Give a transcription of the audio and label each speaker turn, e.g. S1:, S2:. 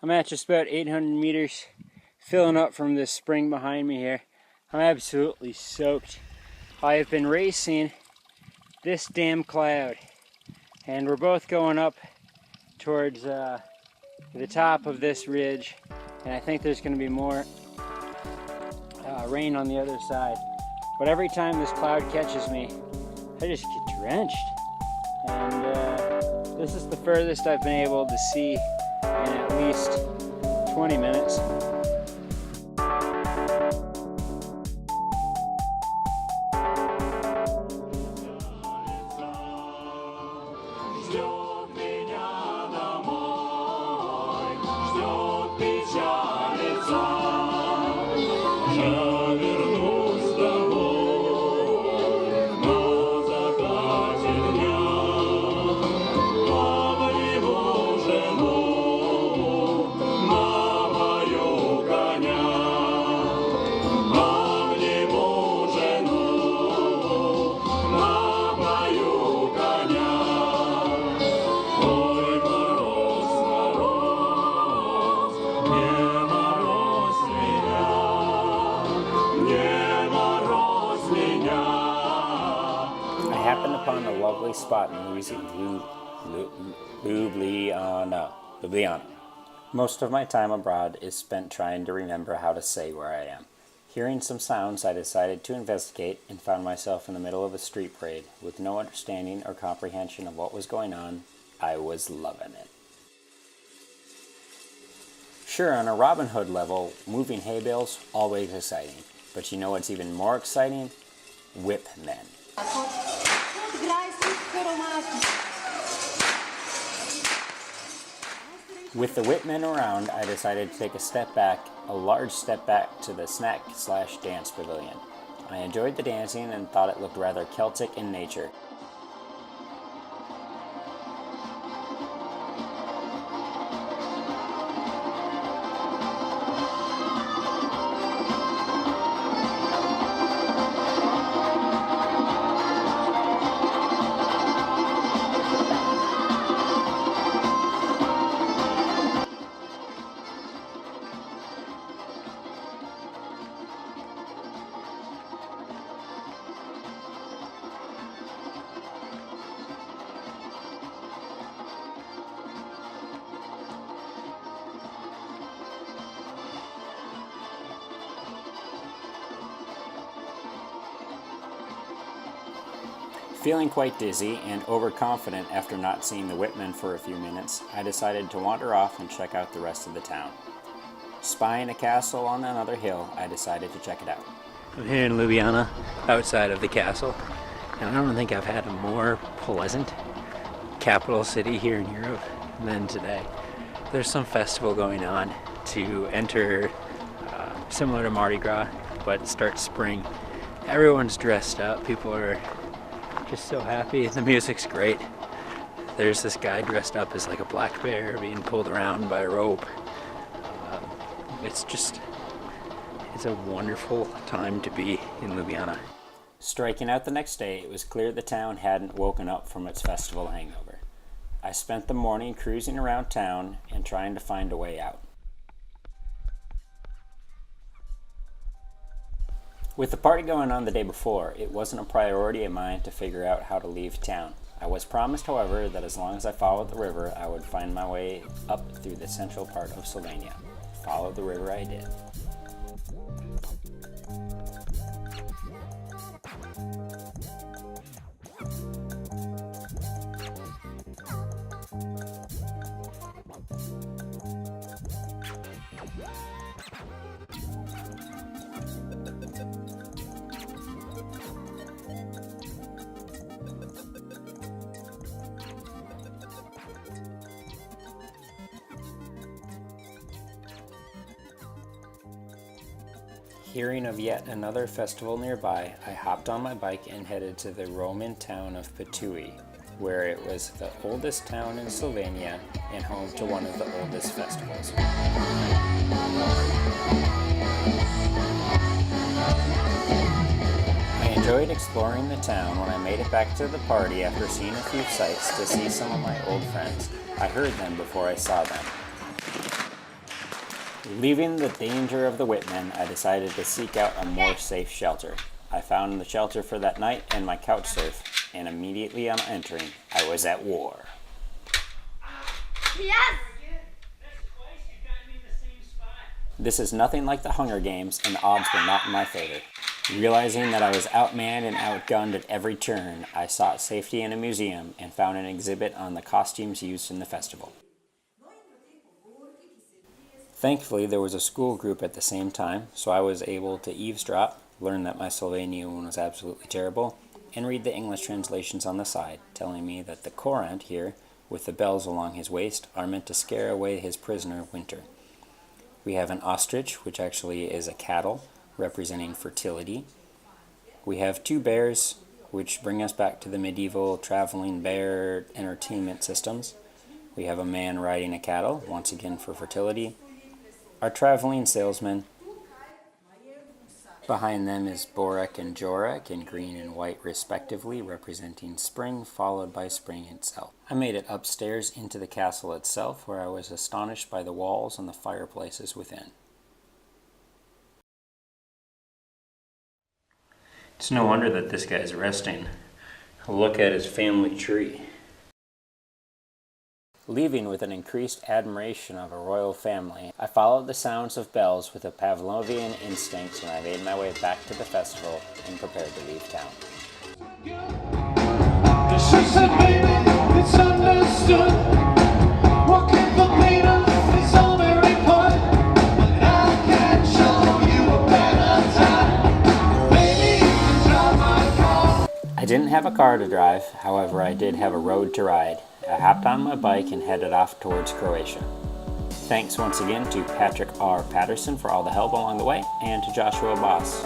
S1: I'm at just about 800 meters, filling up from this spring behind me here. I'm absolutely soaked. I have been racing this damn cloud, and we're both going up towards the top of this ridge, and I think there's going to be more rain on the other side. But every time this cloud catches me, I just get drenched. And this is the furthest I've been able to see in at least 20 minutes. Upon a lovely spot in Ljubljana. Most of my time abroad is spent trying to remember how to say where I am. Hearing some sounds, I decided to investigate and found myself in the middle of a street parade with no understanding or comprehension of what was going on. I was loving it. Sure, on a Robin Hood level, moving hay bales, always exciting. But you know what's even more exciting? Whip men. With the whipmen around, I decided to take a large step back to the snack/dance pavilion. I enjoyed the dancing and thought it looked rather Celtic in nature. Feeling quite dizzy and overconfident after not seeing the whipmen for a few minutes, I decided to wander off and check out the rest of the town. Spying a castle on another hill, I decided to check it out. I'm here in Ljubljana, outside of the castle, and I don't think I've had a more pleasant capital city here in Europe than today. There's some festival going on to enter, similar to Mardi Gras, but it starts spring. Everyone's dressed up, people are just so happy. The music's great. There's this guy dressed up as like a black bear being pulled around by a rope. It's a wonderful time to be in Ljubljana. Striking out the next day, it was clear the town hadn't woken up from its festival hangover. I spent the morning cruising around town and trying to find a way out. With the party going on the day before, it wasn't a priority of mine to figure out how to leave town. I was promised, however, that as long as I followed the river, I would find my way up through the central part of Slovenia. Follow the river I did. Hearing of yet another festival nearby, I hopped on my bike and headed to the Roman town of Ptuj, where it was the oldest town in Slovenia and home to one of the oldest festivals. I enjoyed exploring the town when I made it back to the party after seeing a few sights to see some of my old friends. I heard them before I saw them. Leaving the danger of the Whitman, I decided to seek out a more safe shelter. I found the shelter for that night and my couch surf, and immediately on entering, I was at war.
S2: Yes!
S1: This is nothing like the Hunger Games, and the odds were not in my favor. Realizing that I was outmanned and outgunned at every turn, I sought safety in a museum and found an exhibit on the costumes used in the festival. Thankfully, there was a school group at the same time, so I was able to eavesdrop, learn that my Slovenian was absolutely terrible, and read the English translations on the side, telling me that the Korant here, with the bells along his waist, are meant to scare away his prisoner, Winter. We have an ostrich, which actually is a cattle, representing fertility. We have two bears, which bring us back to the medieval traveling bear entertainment systems. We have a man riding a cattle, once again for fertility. Our traveling salesman. Behind them is Borek and Jorek in green and white respectively, representing spring followed by spring itself. I made it upstairs into the castle itself, where I was astonished by the walls and the fireplaces within. It's no wonder that this guy's resting. Look at his family tree. Leaving with an increased admiration of a royal family, I followed the sounds of bells with a Pavlovian instinct, and I made my way back to the festival and prepared to leave town.
S3: She said, baby, it's understood. Walking for Peter is all very fun. But I can show you a better time. Baby, you can drive my car.
S1: I didn't have a car to drive, however I did have a road to ride. I hopped on my bike and headed off towards Croatia. Thanks once again to Patrick R. Patterson for all the help along the way, and to Joshua Boss.